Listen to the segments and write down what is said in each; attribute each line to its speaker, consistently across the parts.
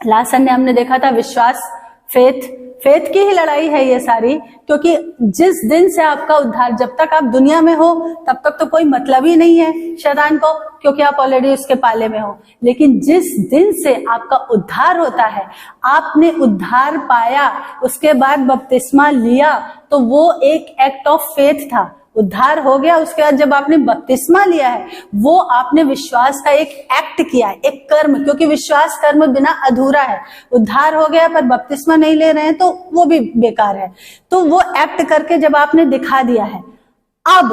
Speaker 1: Last Sunday हमने देखा था विश्वास, फेथ की ही लड़ाई है ये सारी, क्योंकि जिस दिन से आपका उद्धार, जब तक आप दुनिया में हो तब तक तो कोई मतलब ही नहीं है शैतान को, क्योंकि आप ऑलरेडी उसके पाले में हो। लेकिन जिस दिन से आपका उद्धार होता है, आपने उद्धार पाया, उसके बाद बपतिस्मा लिया, तो वो एक एक्ट ऑफ फेथ था। उद्धार हो गया, उसके बाद जब आपने बपतिस्मा लिया है, वो आपने विश्वास का एक एक्ट किया है, एक कर्म, क्योंकि विश्वास कर्म बिना अधूरा है। उद्धार हो गया पर बपतिस्मा नहीं ले रहे हैं तो वो भी बेकार है। तो वो एक्ट करके जब आपने दिखा दिया है, अब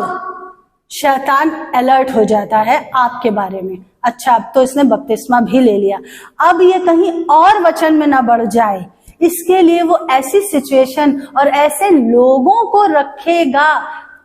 Speaker 1: शैतान अलर्ट हो जाता है आपके बारे में। अच्छा, अब तो इसने बपतिस्मा भी ले लिया, अब ये कहीं और वचन में ना बढ़ जाए, इसके लिए वो ऐसी सिचुएशन और ऐसे लोगों को रखेगा,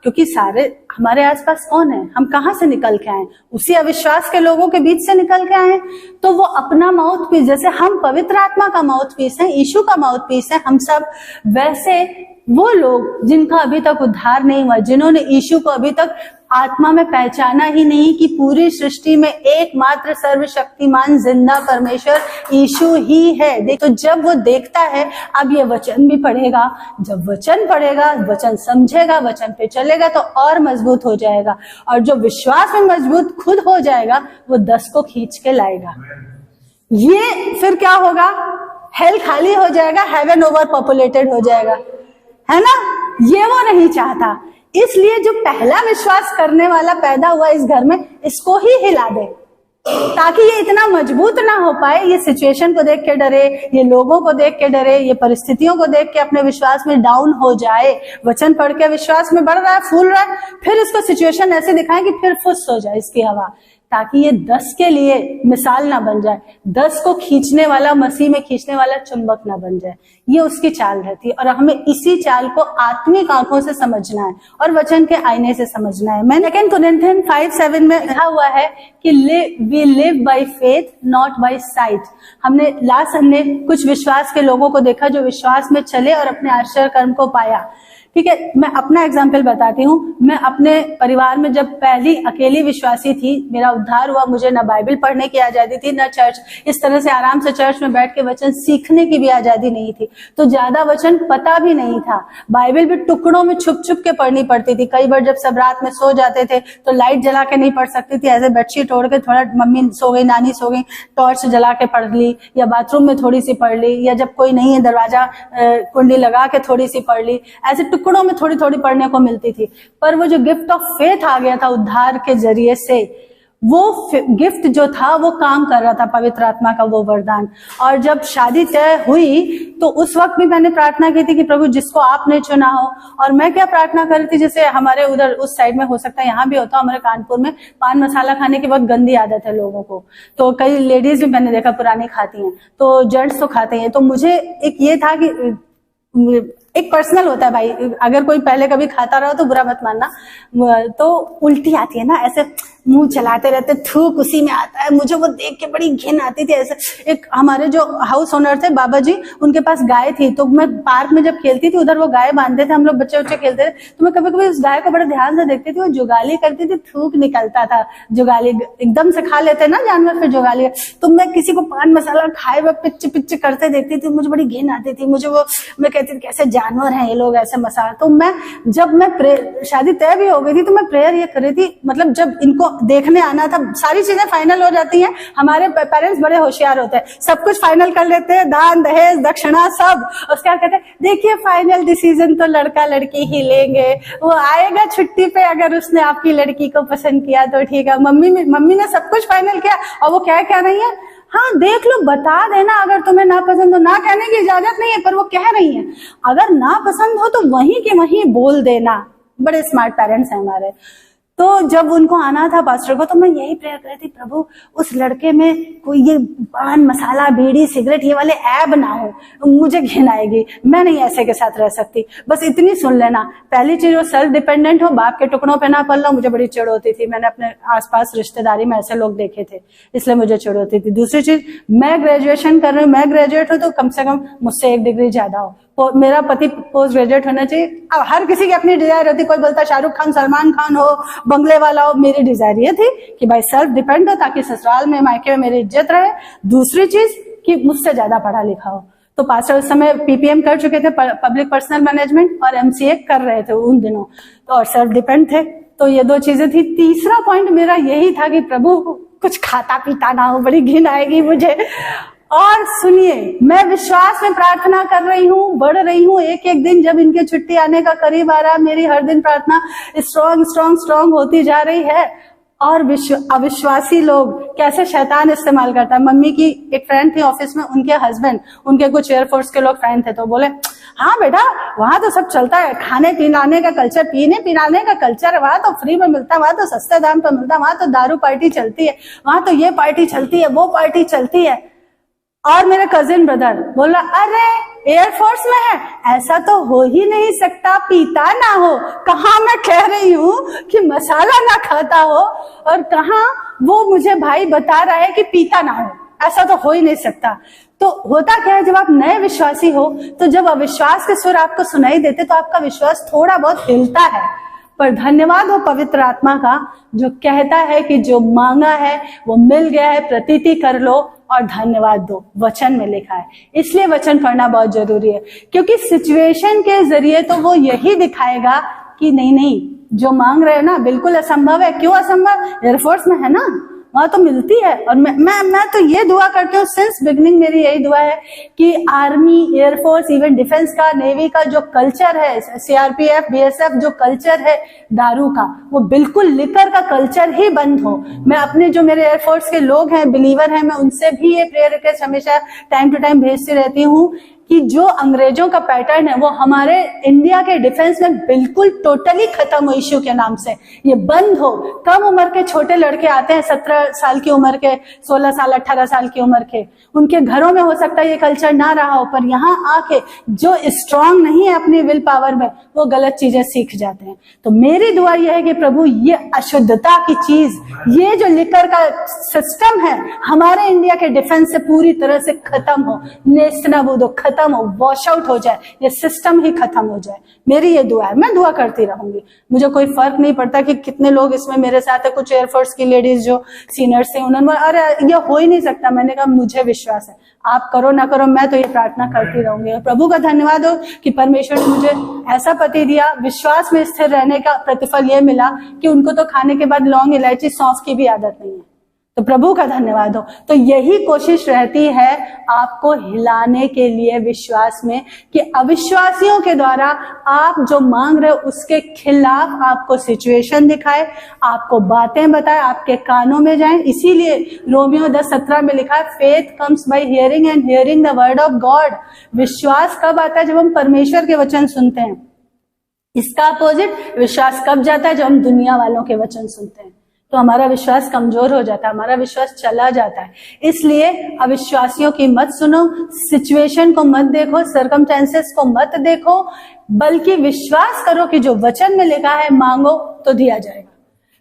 Speaker 1: क्योंकि सारे हमारे आसपास कौन है, हम कहां से निकल के आए, उसी अविश्वास के लोगों के बीच से निकल के आए। तो वो अपना माउथ पीस, जैसे हम पवित्र आत्मा का माउथ पीस है, यीशु का माउथ पीस है हम सब, वैसे वो लोग जिनका अभी तक उद्धार नहीं हुआ, जिन्होंने यीशु को अभी तक आत्मा में पहचाना ही नहीं कि पूरी सृष्टि में एकमात्र सर्वशक्तिमान जिंदा परमेश्वर यीशु ही है, तो जब वो देखता है, अब ये वचन भी पढ़ेगा, जब वचन पढ़ेगा, वचन समझेगा, वचन पे चलेगा तो और मजबूत हो जाएगा, और जो विश्वास में मजबूत खुद हो जाएगा वो 10 को खींच के लाएगा। ये फिर क्या होगा, हेल खाली हो जाएगा, हेवन ओवर पॉपुलेटेड हो जाएगा, है ना। ये वो नहीं चाहता, इसलिए जो पहला विश्वास करने वाला पैदा हुआ इस घर में, इसको ही हिला दे, ताकि ये इतना मजबूत ना हो पाए, ये सिचुएशन को देख के डरे, ये लोगों को देख के डरे, ये परिस्थितियों को देख के अपने विश्वास में डाउन हो जाए। वचन पढ़ के विश्वास में बढ़ रहा है, फूल रहा है, फिर इसको सिचुएशन ऐसे दिखाए कि फिर फुस हो जाए इसकी हवा, ताकि ये 10 के लिए मिसाल ना बन जाए, 10 को खींचने वाला, मसीह में खींचने वाला चुंबक ना बन जाए। ये उसकी चाल रहती है, और हमें इसी चाल को आत्मिक आंखों से समझना है और वचन के आईने से समझना है। मैंने 2 कोरिन्थियन 5:7 में लिखा हुआ है कि we live by faith not by sight. हमने लास्ट संडे कुछ विश्वास के लोगों को देखा जो विश्वास में चले और अपने आश्चर्य कर्म को पाया। ठीक है, मैं अपना एग्जाम्पल बताती हूँ। मैं अपने परिवार में जब पहली अकेली विश्वासी थी, मेरा उद्धार हुआ, मुझे न बाइबल पढ़ने की आजादी थी, न चर्च, इस तरह से आराम से चर्च में बैठ के वचन सीखने की भी आजादी नहीं थी, तो ज्यादा वचन पता भी नहीं था। बाइबल भी टुकड़ों में छुप छुप के पढ़नी पड़ती थी। कई बार जब सब रात में सो जाते थे तो लाइट जला के नहीं पढ़ सकती थी, ऐसे बेडशीट ओढ़ के, थोड़ा मम्मी सो गई, नानी सो गई, टॉर्च जला के पढ़ ली, या बाथरूम में थोड़ी सी पढ़ ली, या जब कोई नहीं है दरवाजा कुंडी लगा के थोड़ी सी पढ़ ली, ऐसे टुकड़ों में थोड़ी थोड़ी पढ़ने को मिलती थी। पर वो जो गिफ्ट ऑफ फेथ आ गया था उद्धार के जरिए से, वो गिफ्ट जो था वो काम कर रहा था, पवित्र आत्मा का वो वरदान। और जब शादी तय हुई तो उस वक्त भी मैंने प्रार्थना की थी कि प्रभु जिसको आपने चुना हो। और मैं क्या प्रार्थना कर रही थी, जैसे हमारे उधर उस साइड में हो सकता है यहाँ भी होता, हमारे कानपुर में पान मसाला खाने की बहुत गंदी आदत है लोगों को, तो कई लेडीज भी मैंने देखा पुरानी खाती हैं, तो जेंट्स तो खाते हैं। तो मुझे एक ये था कि एक पर्सनल होता है भाई, अगर कोई पहले कभी खाता रहो तो बुरा मत मानना, तो उल्टी आती है ना, ऐसे मुंह चलाते रहते, थूक उसी में आता है, मुझे वो देख के बड़ी घिन आती थी। ऐसे एक हमारे जो हाउस ओनर थे बाबा जी, उनके पास गाय थी, तो मैं पार्क में जब खेलती थी उधर वो गाय बांधते थे, हम लोग बच्चे बच्चे खेलते थे, तो मैं कभी कभी उस गाय को बड़े ध्यान से देखती थी, वो जुगाली करती थी, थूक निकलता था, जुगाली एकदम से खा लेते ना जानवर, फिर जुगाली, तो मैं किसी को पान मसाला खाए हुए पिच पिच करते देखती थी, मुझे बड़ी घिन आती थी, मुझे वो, मैं कहती थी कैसे जानवर हैं ये लोग ऐसे मसाला। तो मैं जब मैं शादी तय भी हो गई थी तो मैं प्रेयर ये कर रही थी, मतलब जब इनको देखने आना था, सारी चीजें फाइनल हो जाती हैं, हमारे पेरेंट्स बड़े होशियार होते हैं, सब कुछ फाइनल कर लेते हैं, दान दहेज दक्षिणा सब, उसके बाद कहते हैं देखिए फाइनल डिसीजन तो लड़का लड़की ही लेंगे, वो आएगा छुट्टी पे, अगर उसने आपकी लड़की को पसंद किया तो ठीक है। मम्मी ने सब कुछ फाइनल किया, और वो क्या नहीं है, हाँ देख लो, बता देना, अगर तुम्हें ना पसंद हो, ना कहने की इजाजत नहीं है, पर वो कह रही है, अगर ना पसंद हो तो वहीं के वहीं बोल देना। बड़े स्मार्ट पेरेंट्स हैं हमारे। तो जब उनको आना था पास्टर को, तो मैं यही प्रेयर कर रही थी, प्रभु उस लड़के में कोई ये पान मसाला बीड़ी सिगरेट ये वाले ऐब ना हो, मुझे घिन आएगी, मैं नहीं ऐसे के साथ रह सकती। बस इतनी सुन लेना। पहली चीज वो सेल्फ डिपेंडेंट हो, बाप के टुकड़ों पे ना पल लो, मुझे बड़ी चिढ़ होती थी, मैंने अपने आसपास रिश्तेदारी में ऐसे लोग देखे थे, इसलिए मुझे चिढ़ होती थी। दूसरी चीज, मैं ग्रेजुएशन कर रही हूँ, मैं ग्रेजुएट हूँ तो कम से कम मुझसे 1 डिग्री ज्यादा हो, मेरा पति पोस्ट ग्रेजुएट होना चाहिए। अब हर किसी की अपनी डिजायर होती, कोई बोलता शाहरुख खान सलमान खान हो, बंगले वाला हो, मेरी डिजायर ये थी कि भाई सेल्फ डिपेंड हो, ताकि ससुराल में मायके में मेरी इज्जत रहे। दूसरी चीज कि मुझसे ज्यादा पढ़ा लिखा हो। तो पास्टर उस समय पीपीएम कर चुके थे, पब्लिक पर्सनल मैनेजमेंट, और एमसीए कर रहे थे उन दिनों, तो और सेल्फ डिपेंड थे। तो ये दो चीजें थी। तीसरा पॉइंट मेरा यही था कि प्रभु कुछ खाता पीता ना हो, बड़ी घिन आएगी मुझे। और सुनिए, मैं विश्वास में प्रार्थना कर रही हूँ, बढ़ रही हूँ। एक एक दिन जब इनके छुट्टी आने का करीब आ रहा है, मेरी हर दिन प्रार्थना स्ट्रॉन्ग स्ट्रॉन्ग स्ट्रॉन्ग होती जा रही है। और अविश्वासी लोग कैसे शैतान इस्तेमाल करता है। मम्मी की एक फ्रेंड थी ऑफिस में, उनके हस्बैंड, उनके कुछ एयरफोर्स के लोग फ्रेंड थे, तो बोले हाँ बेटा वहां तो सब चलता है, खाने पिलाने का कल्चर, पीने पिलाने का कल्चर है, वहां तो फ्री में मिलता है, वहां तो सस्ते दाम पर मिलता है, वहां तो दारू पार्टी चलती है, वहां तो ये पार्टी चलती है, वो पार्टी चलती है। और मेरे कजिन ब्रदर बोला अरे एयरफोर्स में है, ऐसा तो हो ही नहीं सकता, पीता ना हो। कहाँ मैं कह रही हूँ कि मसाला ना खाता हो, और कहाँ वो मुझे भाई बता रहा है कि पीता ना हो, ऐसा तो हो ही नहीं सकता। तो होता क्या है, जब आप नए विश्वासी हो, तो जब अविश्वास के सुर आपको सुनाई देते तो आपका विश्वास थोड़ा बहुत हिलता है। पर धन्यवाद हो पवित्र आत्मा का, जो कहता है कि जो मांगा है वो मिल गया है, प्रतीति कर लो और धन्यवाद दो। वचन में लिखा है, इसलिए वचन पढ़ना बहुत जरूरी है, क्योंकि सिचुएशन के जरिए तो वो यही दिखाएगा कि नहीं नहीं जो मांग रहे हो ना बिल्कुल असंभव है। क्यों असंभव? एयरफोर्स में है ना, वहां तो मिलती है। और मैं तो ये दुआ करती हूँ, सिंस बिगनिंग मेरी यही दुआ है कि आर्मी, एयरफोर्स, इवन डिफेंस का, नेवी का जो कल्चर है, सीआरपीएफ, बीएसएफ जो कल्चर है दारू का, वो बिल्कुल लिकर का कल्चर ही बंद हो। मैं अपने जो मेरे एयरफोर्स के लोग हैं, बिलीवर हैं, मैं उनसे भी ये प्रेयर रिक्वेस्ट हमेशा टाइम टू टाइम भेजती रहती हूँ कि जो अंग्रेजों का पैटर्न है वो हमारे इंडिया के डिफेंस में बिल्कुल टोटली खत्म हो, इश्यू के नाम से ये बंद हो। कम उम्र के छोटे लड़के आते हैं, 17 साल की उम्र के, 16 साल 18 साल की उम्र के, उनके घरों में हो सकता है ये कल्चर ना रहा हो, पर यहाँ आके जो स्ट्रांग नहीं है अपनी विल पावर में, वो गलत चीजें सीख जाते हैं। तो मेरी दुआ यह है कि प्रभु ये अशुद्धता की चीज, ये जो लिकर का सिस्टम है हमारे इंडिया के डिफेंस से पूरी तरह से खत्म हो, नेस्तनाबूद हो, खत्म हो, वॉश आउट हो जाए, ये सिस्टम ही खत्म हो जाए। मेरी ये दुआ है, मैं दुआ करती रहूंगी। मुझे कोई फर्क नहीं पड़ता कि कितने लोग इसमें मेरे साथ है। कुछ एयरफोर्स की लेडीज जो सीनियर्स थे, उन्होंने अरे ये हो ही नहीं सकता। मैंने कहा मुझे विश्वास है, आप करो ना करो, मैं तो ये प्रार्थना करती रहूंगी। और प्रभु का धन्यवाद हो कि परमेश्वर ने मुझे ऐसा पति दिया, विश्वास में स्थिर रहने का प्रतिफल ये मिला कि उनको तो खाने के बाद लौंग, इलायची, सौंफ की भी आदत नहीं है। तो प्रभु का धन्यवाद हो। तो यही कोशिश रहती है आपको हिलाने के लिए विश्वास में, कि अविश्वासियों के द्वारा आप जो मांग रहे हो उसके खिलाफ आपको सिचुएशन दिखाए, आपको बातें बताए, आपके कानों में जाए। इसीलिए रोमियो 10:17 में लिखा है, faith comes by hearing and hearing the word of God. विश्वास कब आता है? जब हम परमेश्वर के वचन सुनते हैं। इसका अपोजिट विश्वास कब जाता है? जब हम दुनिया वालों के वचन सुनते हैं, तो हमारा विश्वास कमजोर हो जाता है, हमारा विश्वास चला जाता है। इसलिए अविश्वासियों की मत सुनो, सिचुएशन को मत देखो, सर्कमस्टेंसेस को मत देखो, बल्कि विश्वास करो कि जो वचन में लिखा है मांगो तो दिया जाएगा,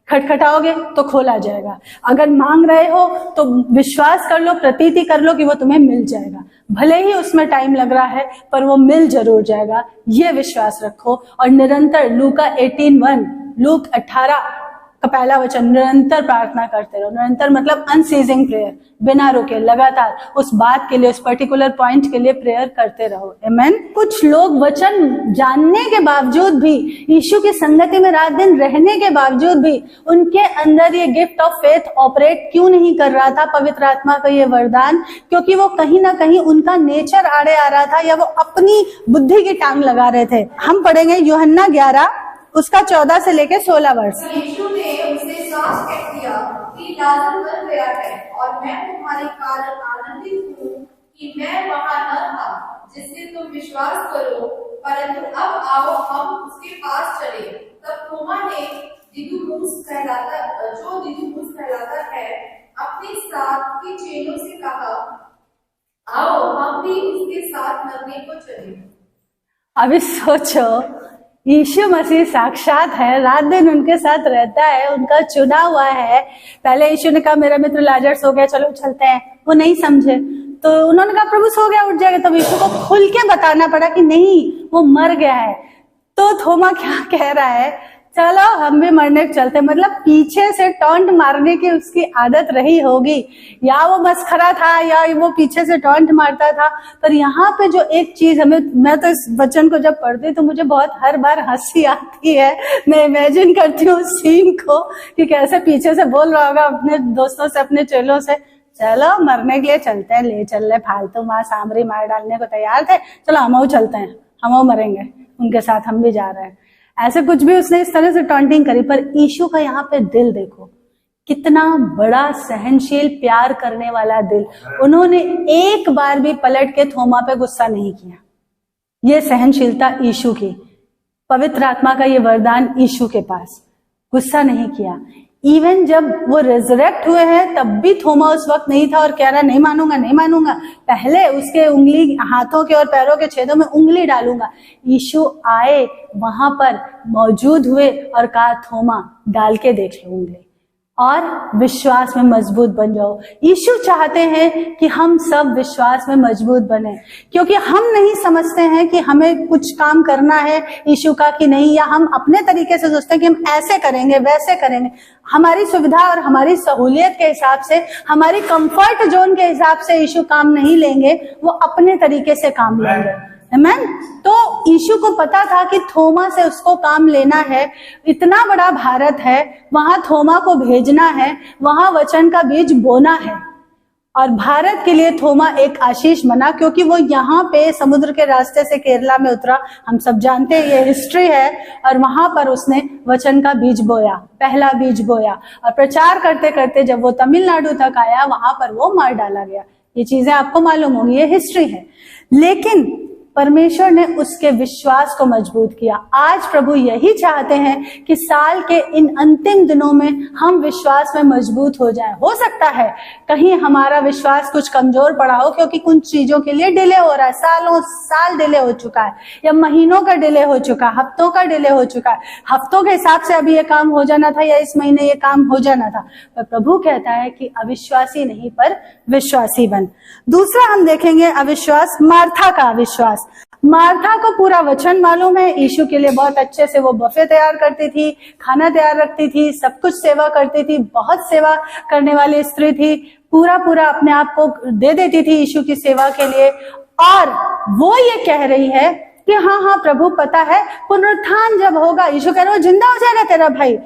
Speaker 1: खटखटाओगे तो खोला जाएगा। अगर मांग रहे हो तो विश्वास कर लो, प्रतीति कर लो कि वो तुम्हें मिल जाएगा। भले ही उसमें टाइम लग रहा है, पर वो मिल जरूर जाएगा, ये विश्वास रखो। और निरंतर लूका 18:1, लूक 18 का पहला वचन, निरंतर प्रार्थना करते रहो। निरंतर मतलब अनसीजिंग प्रेयर, बिना रुके लगातार उस बात के लिए, उस पर्टिकुलर पॉइंट के लिए प्रेयर करते रहो। आमेन। कुछ लोग वचन जानने के बावजूद भी, यीशु की संगति में रात दिन रहने के बावजूद भी, उनके अंदर ये गिफ्ट ऑफ फेथ ऑपरेट क्यों नहीं कर रहा था, पवित्र आत्मा का ये वरदान? क्योंकि वो कहीं ना कहीं उनका नेचर आड़े आ रहा था, या वो अपनी बुद्धि की टांग लगा रहे थे। हम पढ़ेंगे यूहन्ना 11 उसका 14 से लेके 16 वर्ष।
Speaker 2: यीशु ने उनसे साफ कह दिया कि लाजर मर गया है, और मैं तुम्हारे कारण आनंदित हूँ कि मैं वहां न था, जिससे तुम विश्वास करो। परंतु अब आओ हम उसके पास चले। तब थोमा ने दिदुमुस कहलाता है, अपने साथ के चेलों से कहा, आओ हम भी उसके साथ मरने को चले।
Speaker 1: अभी सोचो, यीशु मसीह साक्षात है, रात दिन उनके साथ रहता है, उनका चुना हुआ है। पहले यीशु ने कहा मेरा मित्र लाजर सो गया, चलो चलते हैं। वो नहीं समझे, तो उन्होंने कहा प्रभु सो गया, उठ जाएगा। तब यीशु को खुल के बताना पड़ा कि नहीं, वो मर गया है। तो थोमा क्या कह रहा है? चलो हम भी मरने चलते, मतलब पीछे से टॉन्ट मारने की उसकी आदत रही होगी, या वो मस्खरा था या वो पीछे से टॉन्ट मारता था। पर यहाँ पे जो एक चीज हमें, मैं तो इस वचन को जब पढ़ती तो मुझे बहुत हर बार हंसी आती है। मैं इमेजिन करती हूँ उस सीन को कि कैसे पीछे से बोल रहा होगा अपने दोस्तों से, अपने चेलों से, चलो मरने के लिए चलते हैं, ले चल रहे, फालतू माँ सांबरी मार डालने को तैयार थे, चलो हम चलते हैं, हम मरेंगे उनके साथ, हम भी जा रहे हैं। ऐसे कुछ भी उसने इस तरह से टॉन्टिंग करी। पर यीशु का यहाँ पे दिल देखो, कितना बड़ा सहनशील प्यार करने वाला दिल। उन्होंने एक बार भी पलट के थोमा पे गुस्सा नहीं किया। ये सहनशीलता यीशु की, पवित्र आत्मा का ये वरदान यीशु के पास, गुस्सा नहीं किया। इवन जब वो रिजरेक्ट हुए हैं तब भी थोमा उस वक्त नहीं था और कह रहा नहीं मानूंगा, नहीं मानूंगा, पहले उसके उंगली, हाथों के और पैरों के छेदों में उंगली डालूंगा। यीशु आए, वहां पर मौजूद हुए और कहा थोमा डाल के देख लो उंगली और विश्वास में मजबूत बन जाओ। यीशु चाहते हैं कि हम सब विश्वास में मजबूत बने, क्योंकि हम नहीं समझते हैं कि हमें कुछ काम करना है यीशु का कि नहीं, या हम अपने तरीके से सोचते हैं कि हम ऐसे करेंगे वैसे करेंगे। हमारी सुविधा और हमारी सहूलियत के हिसाब से, हमारी कंफर्ट जोन के हिसाब से यीशु काम नहीं लेंगे, वो अपने तरीके से काम लेंगे। आमेन। तो यीशु को पता था कि थोमा से उसको काम लेना है, इतना बड़ा भारत है, वहां थोमा को भेजना है, वहां वचन का बीज बोना है। और भारत के लिए थोमा एक आशीष बना, क्योंकि वो यहाँ पे समुद्र के रास्ते से केरला में उतरा, हम सब जानते हैं, ये हिस्ट्री है। और वहां पर उसने वचन का बीज बोया, पहला बीज बोया, और प्रचार करते करते जब वो तमिलनाडु तक आया, वहां पर वो मार डाला गया। ये चीजें आपको मालूम होंगी, ये हिस्ट्री है। लेकिन परमेश्वर ने उसके विश्वास को मजबूत किया। आज प्रभु यही चाहते हैं कि साल के इन अंतिम दिनों में हम विश्वास में मजबूत हो जाएं। हो सकता है कहीं हमारा विश्वास कुछ कमजोर पड़ा हो, क्योंकि कुछ चीजों के लिए डिले हो रहा है, सालों साल डिले हो चुका है, या महीनों का डिले हो चुका है, हफ्तों का डिले हो चुका है। हफ्तों के हिसाब से अभी ये काम हो जाना था, या इस महीने ये काम हो जाना था। पर प्रभु कहता है कि अविश्वासी नहीं पर विश्वासी बन। दूसरा हम देखेंगे अविश्वास, मार्था का अविश्वास। मार्था को पूरा वचन मालूम है, यीशु के लिए बहुत अच्छे से वो बफे तैयार करती थी, खाना तैयार रखती थी, सब कुछ सेवा करती थी, बहुत सेवा करने वाली स्त्री थी, पूरा अपने आप को दे देती थी यीशु की सेवा के लिए। और वो ये कह रही है कि हाँ प्रभु पता है, पुनरुत्थान जब होगा, यीशु कह रहे हो जिंदा हो जाएगा तेरा भाई,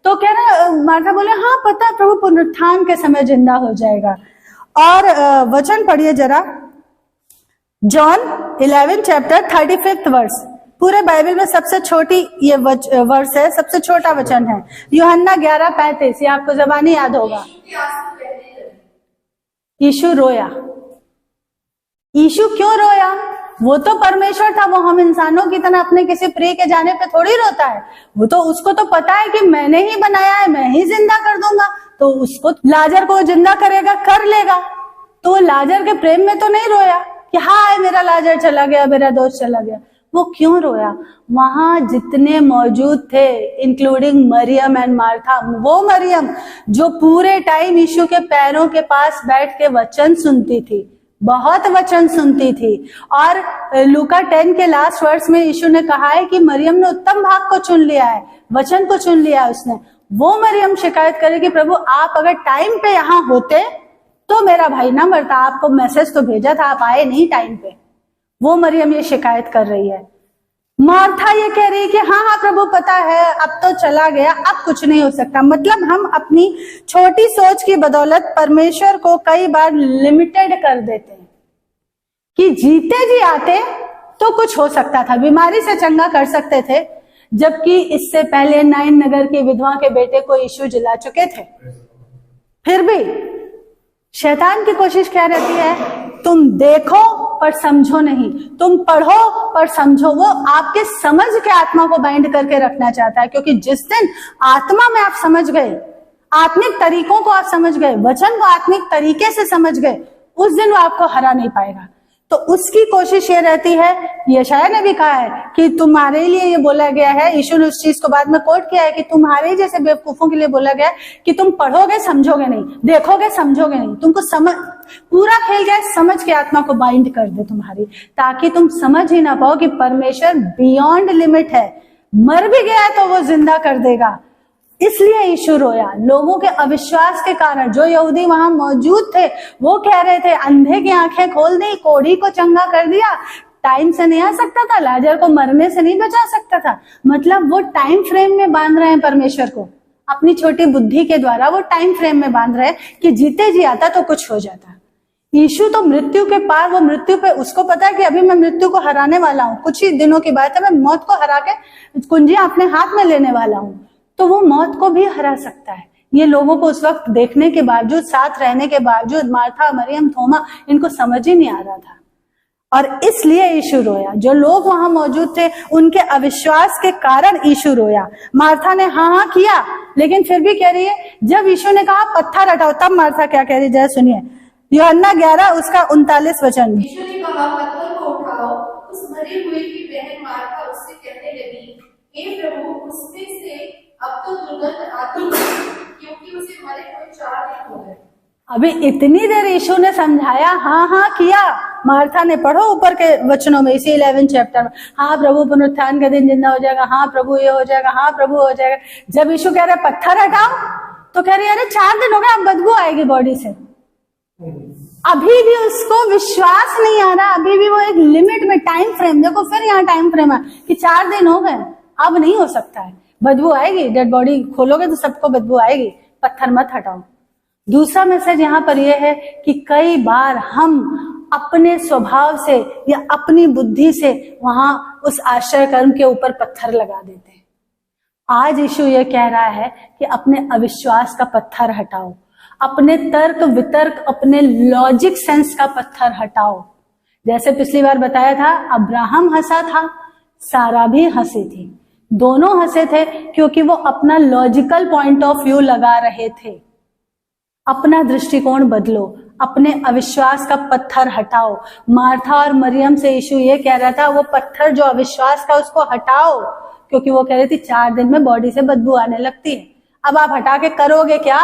Speaker 1: तो कह रहा मार्था बोले हाँ पता है प्रभु, पुनरुत्थान के समय जिंदा हो जाएगा। और वचन पढ़िए जरा, जॉन 11 चैप्टर 35 वर्स। पूरे बाइबल में सबसे छोटी ये वर्स है, सबसे छोटा वचन है। यूहन्ना 11:35, ये आपको जबानी याद होगा। यीशु रोया। यीशु क्यों रोया? वो तो परमेश्वर था, वो हम इंसानों की तरह अपने किसी प्रिय के जाने पे थोड़ी रोता है। वो तो, उसको तो पता है कि मैंने ही बनाया है, मैं ही जिंदा कर दूंगा, तो उसको लाजर को जिंदा करेगा, कर लेगा। तो वो लाजर के प्रेम में तो नहीं रोया कि हाय मेरा लाजर चला गया, मेरा दोस्त चला गया। वो क्यों रोया? वहां जितने मौजूद थे, इंक्लूडिंग मरियम एंड मार्था, वो मरियम जो पूरे टाइम यीशु के पैरों के पास बैठ के वचन सुनती थी, बहुत वचन सुनती थी। और लूका 10 के लास्ट वर्स में यीशु ने कहा है कि मरियम ने उत्तम भाग को चुन लिया है, वचन को चुन लिया है उसने। वो मरियम शिकायत करे कि प्रभु आप अगर टाइम पे यहाँ होते तो मेरा भाई ना मरता, आपको मैसेज तो भेजा था, आप आए नहीं टाइम पे। वो मरियम ये शिकायत कर रही है। मार्था ये कह रही है कि हाँ प्रभु पता है, अब तो चला गया, अब कुछ नहीं हो सकता। मतलब हम अपनी छोटी सोच की बदौलत परमेश्वर को कई बार लिमिटेड कर देते हैं कि जीते जी आते तो कुछ हो सकता था, बीमारी से चंगा कर सकते थे, जबकि इससे पहले नाइन नगर की विधवा के बेटे को यीशु जिला चुके थे। फिर भी शैतान की कोशिश क्या रहती है? तुम देखो पर समझो नहीं, तुम पढ़ो पर समझो। वो आपके समझ के आत्मा को बाइंड करके रखना चाहता है, क्योंकि जिस दिन आत्मा में आप समझ गए, आत्मिक तरीकों को आप समझ गए, वचन को आत्मिक तरीके से समझ गए, उस दिन वो आपको हरा नहीं पाएगा। तो उसकी कोशिश ये रहती है, यशायाह ने भी कहा है कि तुम्हारे लिए ये बोला गया है, यीशु ने उस चीज को बाद में कोट किया है कि तुम्हारे जैसे बेवकूफों के लिए बोला गया है कि तुम पढ़ोगे समझोगे नहीं, देखोगे समझोगे नहीं। तुमको समझ, पूरा खेल गया समझ के आत्मा को बाइंड कर दे तुम्हारी, ताकि तुम समझ ही ना पाओ कि परमेश्वर बियॉन्ड लिमिट है, मर भी गया तो वो जिंदा कर देगा। इसलिए यीशु रोया, लोगों के अविश्वास के कारण। जो यहूदी वहां मौजूद थे वो कह रहे थे अंधे की आंखें खोल दी, कोढ़ी को चंगा कर दिया, टाइम से नहीं आ सकता था, लाजर को मरने से नहीं बचा सकता था। मतलब वो टाइम फ्रेम में बांध रहे हैं परमेश्वर को, अपनी छोटी बुद्धि के द्वारा वो टाइम फ्रेम में बांध रहे हैं कि जीते जी आता तो कुछ हो जाता। यीशु तो मृत्यु के पार, वो मृत्यु पे, उसको पता है कि अभी मैं मृत्यु को हराने वाला हूँ, कुछ ही दिनों की बात है, मैं मौत को हरा के कुंजियां अपने हाथ में लेने वाला हूँ। तो वो मौत को भी हरा सकता है। ये लोगों को उस वक्त देखने के बावजूद, साथ रहने के बावजूद, मार्था, मरियम, थोमा, इनको समझ ही नहीं आ रहा था। और इसलिए यीशु रोया। जो लोग वहां मौजूद थे उनके अविश्वास के कारण यीशु रोया। मार्था ने हाँ किया, लेकिन फिर भी कह रही है, जब यीशु ने कहा पत्थर हटाओ, तब मार्था क्या कह रही है, जरा सुनिए। यूहन्ना 11 उसका 39 वचन।
Speaker 2: यीशु ने कहा पत्थर को उठाओ। उस मरे हुए की बहन मार्था उससे कहने लगी, हे प्रभु, उसमें से अब तो दुर्गंध आती है, क्योंकि उसे मरे हुए 4 दिन हो गए।
Speaker 1: अभी इतनी देर यीशु ने समझाया, हाँ किया। मार्था ने, पढ़ो ऊपर के वचनों में, इसी 11 चैप्टर में, हाँ प्रभु पुनरुत्थान के दिन जिंदा हो जाएगा, हाँ प्रभु ये हो जाएगा, हाँ प्रभु हो जाएगा। जब यीशु कह रहे पत्थर हटाओ तो कह रही अरे 4 दिन हो गए, अब बदबू आएगी बॉडी से। अभी भी उसको विश्वास नहीं आ रहा, अभी भी वो एक लिमिट में, टाइम फ्रेम, देखो फिर यहाँ टाइम फ्रेम है कि 4 दिन हो गए, अब नहीं हो सकता है, बदबू आएगी, डेड बॉडी खोलोगे तो सबको बदबू आएगी, पत्थर मत हटाओ। दूसरा मैसेज यहाँ पर यह है कि कई बार हम अपने स्वभाव से या अपनी बुद्धि से वहां उस आश्चर्य कर्म के ऊपर पत्थर लगा देते हैं। आज यीशु ये कह रहा है कि अपने अविश्वास का पत्थर हटाओ, अपने तर्क वितर्क, अपने लॉजिक सेंस का पत्थर हटाओ। जैसे पिछली बार बताया था, अब्राहम हंसा था, सारा भी हंसी थी, दोनों हंसे थे क्योंकि वो अपना लॉजिकल पॉइंट ऑफ व्यू लगा रहे थे। अपना दृष्टिकोण बदलो, अपने अविश्वास का पत्थर हटाओ। मार्था और मरियम से यीशु ये कह रहा था, वो पत्थर जो अविश्वास का उसको हटाओ, क्योंकि वो कह रही थी 4 दिन में बॉडी से बदबू आने लगती है। अब आप हटा के करोगे क्या?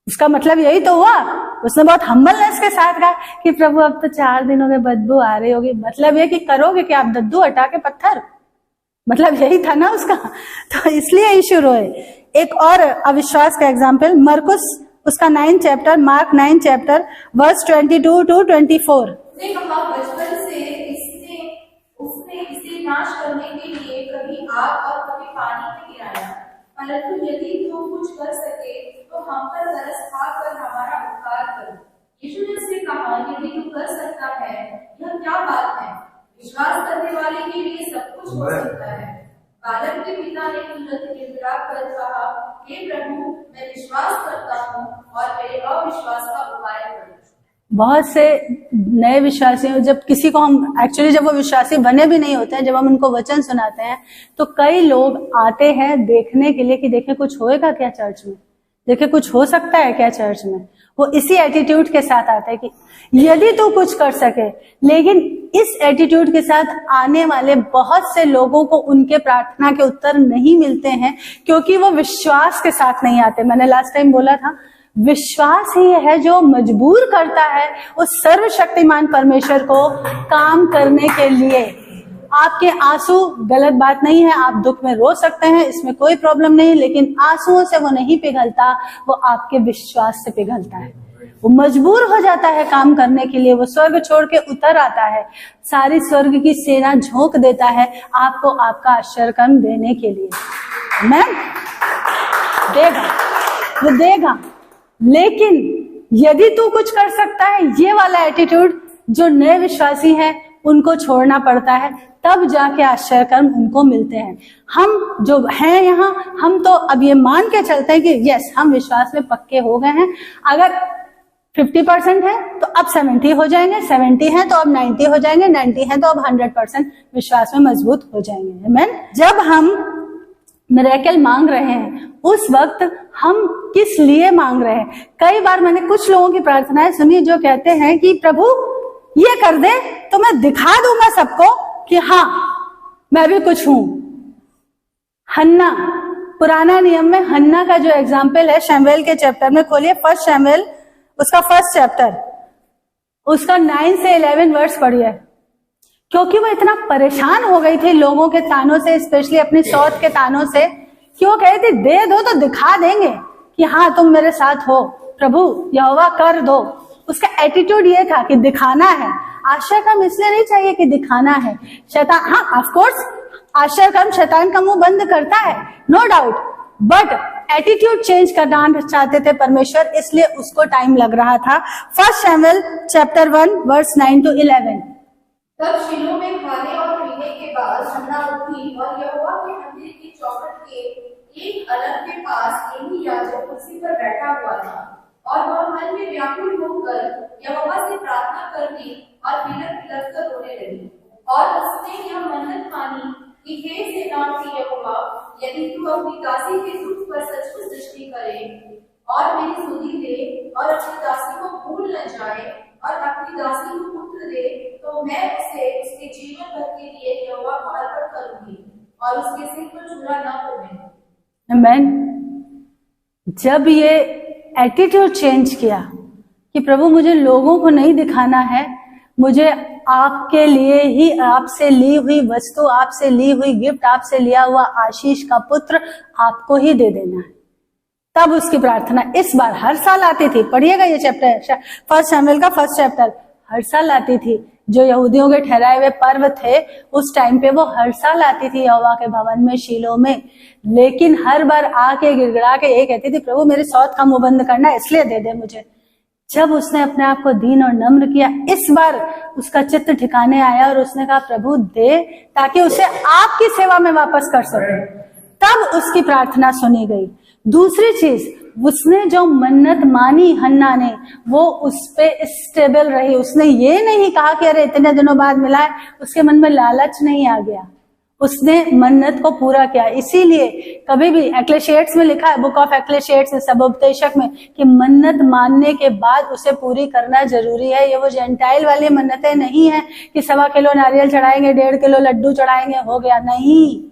Speaker 1: इसका मतलब यही तो हुआ। उसने बहुत हम्बलनेस के साथ कहा कि प्रभु अब तो 4 दिनों में बदबू आ रही होगी, मतलब ये कि करोगे क्या आप दद्दू हटा के पत्थर, मतलब यही था ना उसका। तो इसलिए यीशु रोए। एक और अविश्वास का एग्जाम्पल, मरकुस उसका 9 chapter, Mark 9 chapter verse 22 to 24।
Speaker 2: उसने कहा बचपन से उसने इसे नाश करने के लिए कभी आग और कभी पानी में गिराया, परंतु यदि तू कुछ कर सके तो हम पर तरस खाकर हमारा उपकार कर। यीशु ने उससे कहा, यदि तू कर सकता है, यह क्या बात है? विश्वास करने वाले के लिए सब कुछ हो सकता है। बालक के पिता ने तुरंत गिड़गिड़ाकर कहा, हे प्रभु, मैं विश्वास करता हूँ और मेरे अविश्वास का उपाय करो। बहुत से नए विश्वासी, जब किसी को हम एक्चुअली जब वो विश्वासी बने भी नहीं होते हैं, जब हम उनको वचन सुनाते हैं तो कई लोग आते हैं देखने के लिए कि देखे कुछ होएगा क्या चर्च में, देखे कुछ हो सकता है क्या चर्च में। वो इसी एटीट्यूड के साथ आते हैं कि यदि तू कुछ कर सके। लेकिन इस एटीट्यूड के साथ आने वाले बहुत से लोगों को उनके प्रार्थना के उत्तर नहीं मिलते हैं, क्योंकि वो विश्वास के साथ नहीं आते। मैंने लास्ट टाइम बोला था, विश्वास ही है जो मजबूर करता है उस सर्वशक्तिमान परमेश्वर को काम करने के लिए। आपके आंसू गलत बात नहीं है, आप दुख में रो सकते हैं, इसमें कोई प्रॉब्लम नहीं, लेकिन आंसुओं से वो नहीं पिघलता, वो आपके विश्वास से पिघलता है। वो मजबूर हो जाता है काम करने के लिए, वो स्वर्ग छोड़ के उतर आता है, सारी स्वर्ग की सेना झोंक देता है आपको आपका आश्चर्य कर्म देने के लिए। मैं देगा, वो देगा। लेकिन यदि तू कुछ कर सकता है, ये वाला एटीट्यूड जो नए विश्वासी हैं उनको छोड़ना पड़ता है, तब जाके आश्चर्य कर्म उनको मिलते हैं। हम जो हैं यहाँ, हम तो अब ये मान के चलते हैं कि यस, हम विश्वास में पक्के हो गए हैं। अगर 50% है तो अब 70 हो जाएंगे, 70 है तो अब 90 हो जाएंगे, 90 है तो अब 100% विश्वास में मजबूत हो जाएंगे। आमीन। जब हम मिरेकल मांग रहे हैं उस वक्त हम किस लिए मांग रहे हैं? कई बार मैंने कुछ लोगों की प्रार्थनाएं सुनी जो कहते हैं कि प्रभु ये कर दे तो मैं दिखा दूंगा सबको कि हाँ मैं भी कुछ हूं। हन्ना, पुराना नियम में हन्ना का जो एग्जाम्पल है शमूएल के चैप्टर में, खोलिए 1 शमूएल उसका 1 चैप्टर, उसका 9 से 11 वर्स पढ़िए।
Speaker 1: क्योंकि वो इतना परेशान हो गई थी लोगों के तानों से, स्पेशली अपनी सौत के तानों से, कि वो कही थी दे दो तो दिखा देंगे कि हाँ तुम मेरे साथ हो, प्रभु यहोवा कर दो। उसका एटीट्यूड ये था कि दिखाना है। आश्चर्य कर्म इसलिए नहीं चाहिए कि दिखाना है। शैतान, हाँ ऑफ कोर्स आश्चर्य कर्म शैतान का मुंह बंद करता है, no doubt, but attitude change करना चाहते थे परमेश्वर, इसलिए उसको टाइम लग रहा था। 1 शमूएल चैप्टर 1 वर्स 9 to 11।
Speaker 2: तब शीलो में खाने और पीने के बाद हन्ना उठी और यहोवा के मंदिर की चौखट के एक अलग के पास एली याजक कुर्सी पर बैठा हुआ था, और वह मन में व्याकुल होकर यहोवा से प्रार्थना करने और बिलख बिलख कर रोने लगी। और उसने यह मन्नत मानी कि हे सेनाओं के यहोवा, यदि तू अपनी दासी के दुख पर सचमुच दृष्टि करे और मेरी सुधि दे और अपनी दासी को भूल न जाए और अपनी दासी को पुत्र दे, तो मैं उसे उसके जीवन भर के लिए यहोवा को अर्पण करूंगी और उसके सिर पर चूड़ा न पड़ेगा।
Speaker 1: आमीन। जब ये एटीट्यूड चेंज किया कि प्रभु मुझे लोगों को नहीं दिखाना है, मुझे आपके लिए ही, आपसे ली हुई वस्तु, आपसे ली हुई गिफ्ट, आपसे लिया हुआ आशीष का पुत्र आपको ही दे देना है। तब उसकी प्रार्थना इस बार हर साल आती थी। पढ़िएगा ये चैप्टर 1 शमूएल का 1 चैप्टर, हर साल आती थी। जो यहूदियों के ठहराए हुए पर्व थे उस टाइम पे वो हर साल आती थी यहोवा के भवन में शीलो में, लेकिन हर बार आके गिड़गिड़ा के ये कहती थी प्रभु मेरी सौत का मुंह बंद करना, इसलिए दे दे मुझे। जब उसने अपने आप को दीन और नम्र किया, इस बार उसका चित्त ठिकाने आया और उसने कहा प्रभु दे, ताकि उसे आपकी सेवा में वापस कर सके। तब उसकी प्रार्थना सुनी गई। दूसरी चीज, उसने जो मन्नत मानी हन्ना ने, वो उस पे स्टेबल रही। उसने ये नहीं कहा कि अरे इतने दिनों बाद मिला है, उसके मन में लालच नहीं आ गया, उसने मन्नत को पूरा किया। इसीलिए कभी भी एक्लेशिएट्स में लिखा है, बुक ऑफ एक्लेशिएट्स सबोपदेशक में, कि मन्नत मानने के बाद उसे पूरी करना जरूरी है। ये वो जेंटाइल वाली मन्नतें नहीं है कि 1.25 किलो नारियल चढ़ाएंगे, 1.5 किलो लड्डू चढ़ाएंगे, हो गया, नहीं।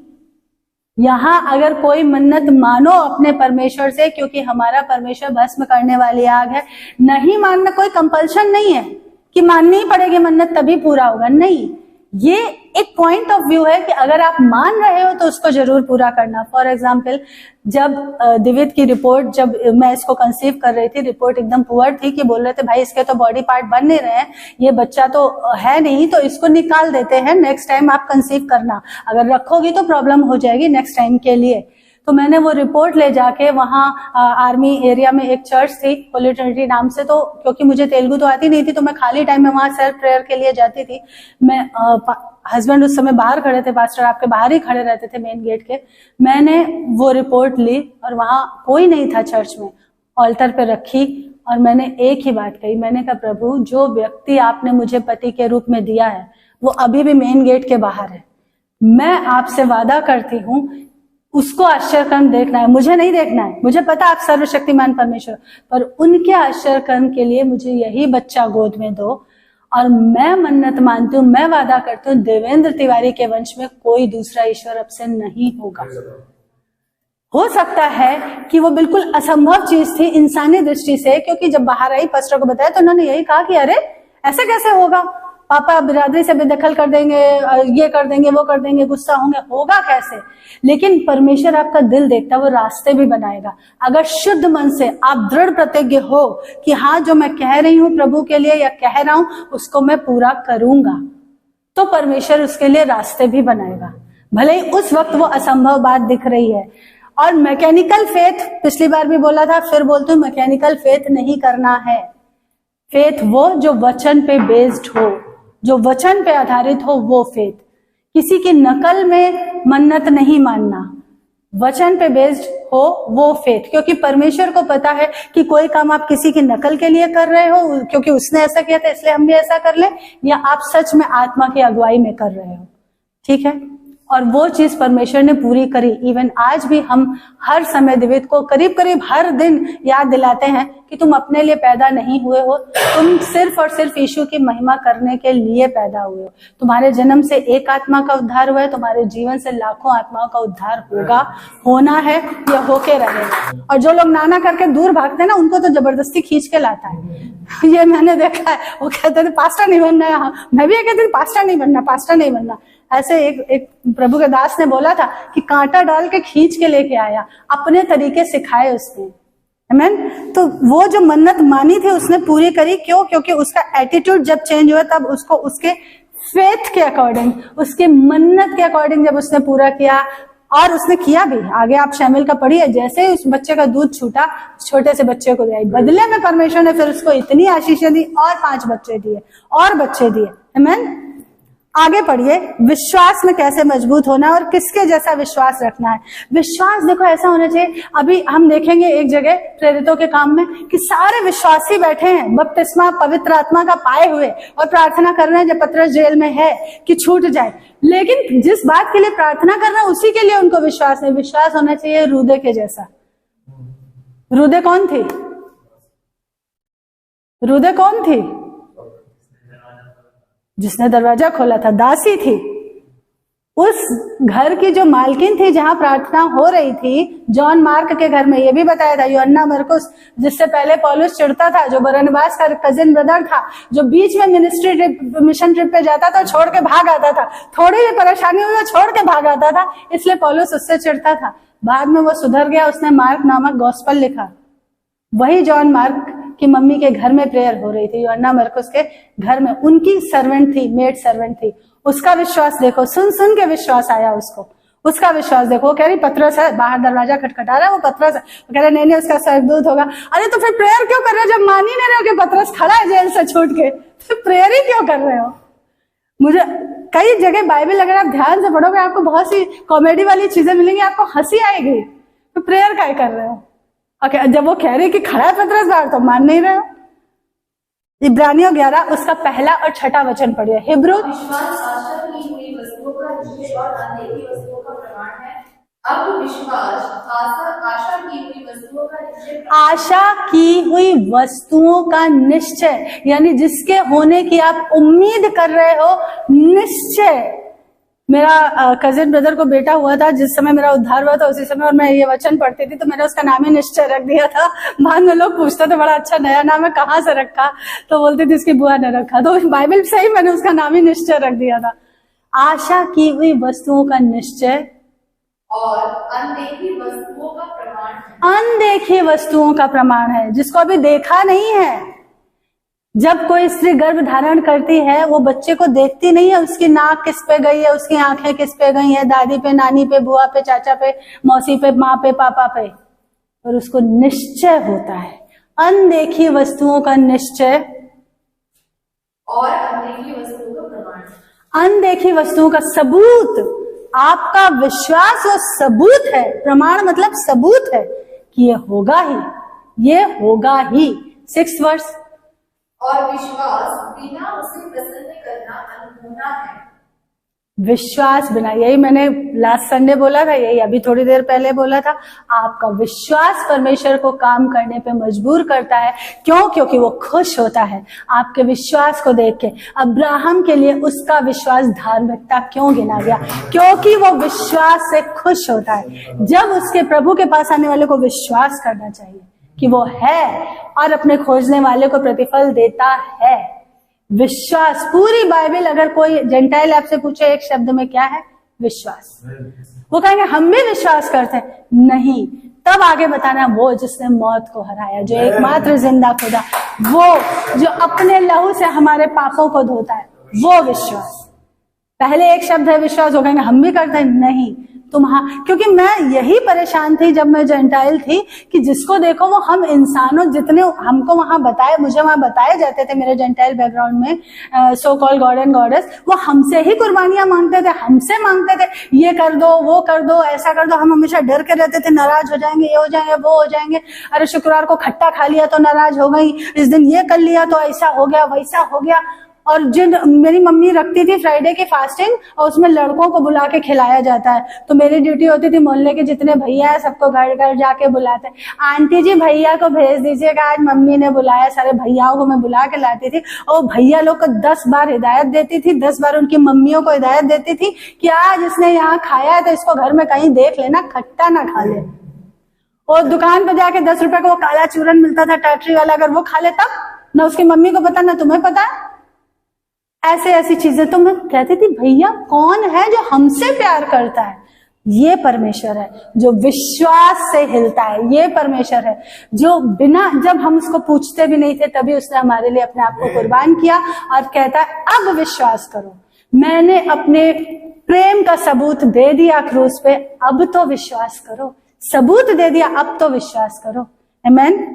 Speaker 1: यहाँ अगर कोई मन्नत मानो अपने परमेश्वर से, क्योंकि हमारा परमेश्वर भस्म करने वाली आग है, नहीं मानना कोई कंपल्शन नहीं है कि माननी ही पड़ेगी मन्नत तभी पूरा होगा, नहीं। ये एक पॉइंट ऑफ व्यू है कि अगर आप मान रहे हो तो उसको जरूर पूरा करना। फॉर एग्जाम्पल, जब दिव्यत की रिपोर्ट, जब मैं इसको कंसीव कर रही थी, रिपोर्ट एकदम पुअर थी कि बोल रहे थे भाई इसके तो बॉडी पार्ट बन नहीं रहे हैं, ये बच्चा तो है नहीं, तो इसको निकाल देते हैं, नेक्स्ट टाइम आप कंसीव करना, अगर रखोगी तो प्रॉब्लम हो जाएगी नेक्स्ट टाइम के लिए। तो मैंने वो रिपोर्ट ले जाके वहाँ आर्मी एरिया में एक चर्च थी होली ट्रिनिटी नाम से, तो क्योंकि मुझे तेलुगु तो आती नहीं थी तो मैं खाली टाइम में वहाँ सेल्फ प्रेयर के लिए जाती थी। मैं हस्बैंड उस समय बाहर खड़े थे, पास्टर आपके बाहर ही खड़े रहते थे मेन गेट के। मैंने वो रिपोर्ट ली और वहाँ कोई नहीं था चर्च में, ऑल्टर पे रखी और मैंने एक ही बात कही, मैंने कहा प्रभु जो व्यक्ति आपने मुझे पति के रूप में दिया है वो अभी भी मेन गेट के बाहर है, मैं आपसे वादा करती हूँ उसको आश्चर्य कर्म देखना है, मुझे नहीं देखना है। मुझे पता आप सर्वशक्तिमान परमेश्वर, पर उनके आश्चर्य कर्म के लिए मुझे यही बच्चा गोद में दो। और मैं मन्नत मानती हूँ, मैं वादा करती हूँ देवेंद्र तिवारी के वंश में कोई दूसरा ईश्वर अब से नहीं होगा। हो सकता है कि वो बिल्कुल असंभव चीज थी इंसानी दृष्टि से, क्योंकि जब बाहर आई पास्टर को बताया तो उन्होंने यही कहा कि अरे ऐसे कैसे होगा, पापा बिरादरी से बेदखल कर देंगे, ये कर देंगे, वो कर देंगे, गुस्सा होंगे, होगा कैसे। लेकिन परमेश्वर आपका दिल देखता है, वो रास्ते भी बनाएगा। अगर शुद्ध मन से आप दृढ़ प्रतिज्ञ हो कि हाँ जो मैं कह रही हूँ प्रभु के लिए या कह रहा हूं उसको मैं पूरा करूंगा, तो परमेश्वर उसके लिए रास्ते भी बनाएगा, भले ही उस वक्त वो असंभव बात दिख रही है। और मैकेनिकल फेथ, पिछली बार भी बोला था, फिर बोलते हूँ, मैकेनिकल फेथ नहीं करना है। फेथ वो जो वचन पे बेस्ड हो, जो वचन पे आधारित हो, वो फेथ। किसी की नकल में मन्नत नहीं मानना, वचन पे बेस्ड हो वो फेथ। क्योंकि परमेश्वर को पता है कि कोई काम आप किसी की नकल के लिए कर रहे हो क्योंकि उसने ऐसा किया था इसलिए हम भी ऐसा कर ले, या आप सच में आत्मा की अगुवाई में कर रहे हो, ठीक है। और वो चीज परमेश्वर ने पूरी करी। इवन आज भी हम हर समय दिव्यत को करीब करीब हर दिन याद दिलाते हैं कि तुम अपने लिए पैदा नहीं हुए हो, तुम सिर्फ और सिर्फ यीशु की महिमा करने के लिए पैदा हुए हो। तुम्हारे जन्म से एक आत्मा का उद्धार हुआ है, तुम्हारे जीवन से लाखों आत्माओं का उद्धार होगा, होना है, यह होके रहेगा। और जो लोग नाना करके दूर भागते हैं ना, उनको तो जबरदस्ती खींच के लाता है। ये मैंने देखा है, वो कहते थे पास्टर नहीं बनना है, मैं भी ये कहती थी पास्टर नहीं बनना, पास्टर नहीं बनना। ऐसे एक प्रभु के दास ने बोला था कि कांटा डाल के खींच के लेके आया, अपने तरीके सिखाए उसने। आमीन। तो वो जो मन्नत मानी थी उसने पूरी करी। क्यों? क्योंकि उसका एटीट्यूड जब चेंज हुआ तब उसको उसके फेथ के अकॉर्डिंग, उसके मन्नत के अकॉर्डिंग जब उसने पूरा किया, और उसने किया भी। आगे आप शामिल का पढ़िए, जैसे ही उस बच्चे का दूध छूटा, छोटे से बच्चे को दिया, बदले में परमेश्वर ने फिर उसको इतनी आशीषें दी और 5 बच्चे दिए और बच्चे दिए। आमीन। आगे पढ़िए, विश्वास में कैसे मजबूत होना है और किसके जैसा विश्वास रखना है। विश्वास देखो ऐसा होना चाहिए। अभी हम देखेंगे एक जगह प्रेरितों के काम में कि सारे विश्वासी बैठे हैं, बपतिस्मा पवित्र आत्मा का पाए हुए, और प्रार्थना कर रहे हैं जब पतरस जेल में है कि छूट जाए। लेकिन जिस बात के लिए प्रार्थना कर रहे हैं उसी के लिए उनको विश्वास है। विश्वास होना चाहिए रूदे के जैसा। रूदे कौन थी? रूदे कौन थी? जिसने दरवाजा खोला था, दासी थी। उस घर की जो मालकिन थी जहां प्रार्थना हो रही थी, जॉन मार्क के घर में, ये भी बताया था, यूहन्ना मरकुस जिससे पहले पौलुस चिढ़ता था, जो बरनबास का कजिन ब्रदर था, जो बीच में मिशन ट्रिप पे जाता था, छोड़ के भाग आता था, थोड़ी भी परेशानी हुई छोड़ के भाग आता था, इसलिए पौलुस उससे चिढ़ता था। बाद में वो सुधर गया, उसने मार्क नामक गॉस्पेल लिखा। वही जॉन मार्क की मम्मी के घर में प्रेयर हो रही थी, यूहन्ना मरकुस के घर में, उनकी सर्वेंट थी, मेड सर्वेंट थी। उसका विश्वास देखो, सुन सुन के विश्वास आया उसको। उसका विश्वास देखो, वो कह रही पतरस है, बाहर दरवाजा खटखटा रहा है, वो पतरस है। वो कह रहे नहीं नहीं उसका स्वर्गदूत होगा। अरे तो फिर प्रेयर क्यों कर रहे हो जब मान ही नहीं रहे हो कि पतरस खड़ा है जेल से छूट के? तो प्रेयर ही क्यों कर रहे हो? मुझे कई जगह बाइबल अगर आप ध्यान से पढ़ोगे आपको बहुत सी कॉमेडी वाली चीजें मिलेंगी, आपको हंसी आएगी। तो प्रेयर क्या कर रहे हो? जब वो कह रहे कि खड़ा है पतरस बाहर तो मान नहीं रहे हो। इब्रानियों 11 उसका पहला और छठा वचन पढ़िए। हिब्रू
Speaker 2: विश्वास आशा की हुई वस्तुओं का निश्चय और अनदेखी वस्तुओं का प्रमाण है। अब विश्वास आशा की हुई वस्तुओं का निश्चय,
Speaker 1: आशा की हुई वस्तुओं का निश्चय, यानी जिसके होने की आप उम्मीद कर रहे हो, निश्चय। मेरा कजिन ब्रदर को बेटा हुआ था जिस समय मेरा उद्धार हुआ था, उसी समय, और मैं ये वचन पढ़ती थी तो मैंने उसका नाम ही निश्चय रख दिया था। बाद में लोग पूछते थे बड़ा अच्छा नया नाम है, कहाँ से रखा? तो बोलती थी इसकी बुआ ने रखा। तो बाइबल से ही मैंने उसका नाम ही निश्चय रख दिया था। आशा की हुई वस्तुओं का निश्चय
Speaker 2: और अनदेखी वस्तुओं का प्रमाण है।
Speaker 1: अनदेखी वस्तुओं का प्रमाण है, जिसको अभी देखा नहीं है। जब कोई स्त्री गर्भ धारण करती है वो बच्चे को देखती नहीं है, उसकी नाक किस पे गई है, उसकी आंखें किस पे गई है, दादी पे, नानी पे, बुआ पे, चाचा पे, मौसी पे, माँ पे, पापा पे, और उसको निश्चय होता है। अनदेखी वस्तुओं का निश्चय
Speaker 2: और अनदेखी वस्तुओं का प्रमाण,
Speaker 1: अनदेखी वस्तुओं का सबूत। आपका विश्वास वो सबूत है। प्रमाण मतलब सबूत है कि ये होगा ही, ये होगा ही। 6th वर्ष,
Speaker 2: और विश्वास बिना उसे प्रसन्न करना अनहोना है।
Speaker 1: विश्वास बिना, यही मैंने लास्ट संडे बोला था, यही अभी थोड़ी देर पहले बोला था। आपका विश्वास परमेश्वर को काम करने पे मजबूर करता है। क्यों? क्योंकि वो खुश होता है आपके विश्वास को देख के। अब्राहम के लिए उसका विश्वास धार्मिकता क्यों गिना गया? क्योंकि वो विश्वास से खुश होता है। जब उसके प्रभु के पास आने वाले को विश्वास करना चाहिए कि वो है और अपने खोजने वाले को प्रतिफल देता है। विश्वास, पूरी बाइबल अगर कोई जेंटाइल आपसे पूछे एक शब्द में क्या है? विश्वास। वो कहेंगे हम भी विश्वास करते हैं। नहीं, तब आगे बताना वो जिसने मौत को हराया, जो एकमात्र जिंदा खुदा, वो जो अपने लहू से हमारे पापों को धोता है, वो विश्वास। पहले एक शब्द है विश्वास, हो कहेंगे हम भी करते हैं। नहीं, क्योंकि मैं यही परेशान थी जब मैं जेंटाइल थी कि जिसको देखो वो हम इंसानों, जितने हमको वहां बताए, मुझे वहां बताए जाते थे मेरे जेंटाइल बैकग्राउंड में, so called God and goddess, वो हमसे ही कुर्बानियां मांगते थे, हमसे मांगते थे ये कर दो, वो कर दो, ऐसा कर दो। हम हमेशा डर के रहते थे नाराज हो जाएंगे, ये हो जाएंगे, वो हो जाएंगे। अरे शुक्रवार को खट्टा खा लिया तो नाराज हो गई, इस दिन ये कर लिया तो ऐसा हो गया, वैसा हो गया। और जिन मेरी मम्मी रखती थी फ्राइडे की फास्टिंग, और उसमें लड़कों को बुला के खिलाया जाता है, तो मेरी ड्यूटी होती थी मोहल्ले के जितने भैया है सबको घर घर जाके बुलाते, आंटी जी भैया को भेज दीजिएगा, आज मम्मी ने बुलाया। सारे भैयाओं को मैं बुला के लाती थी और भैया लोग को 10 बार हिदायत देती थी, 10 बार उनकी मम्मियों को हिदायत देती थी कि आज इसने यहाँ खाया है तो इसको घर में कहीं देख लेना, खट्टा ना खा ले। और दुकान पर जाके 10 रुपए का वो काला चूरन मिलता था टाटरी वाला, अगर वो खा ले तब ना उसकी मम्मी को पता, ना तुम्हें पता, ऐसे ऐसी चीजें। तो मैं कहती थी भैया कौन है जो हमसे प्यार करता है? ये परमेश्वर है जो विश्वास से हिलता है। ये परमेश्वर है जो बिना, जब हम उसको पूछते भी नहीं थे तभी उसने हमारे लिए अपने आप को कुर्बान किया और कहता है अब विश्वास करो, मैंने अपने प्रेम का सबूत दे दिया क्रूस पे, अब तो विश्वास करो। सबूत दे दिया, अब तो विश्वास करो। आमेन।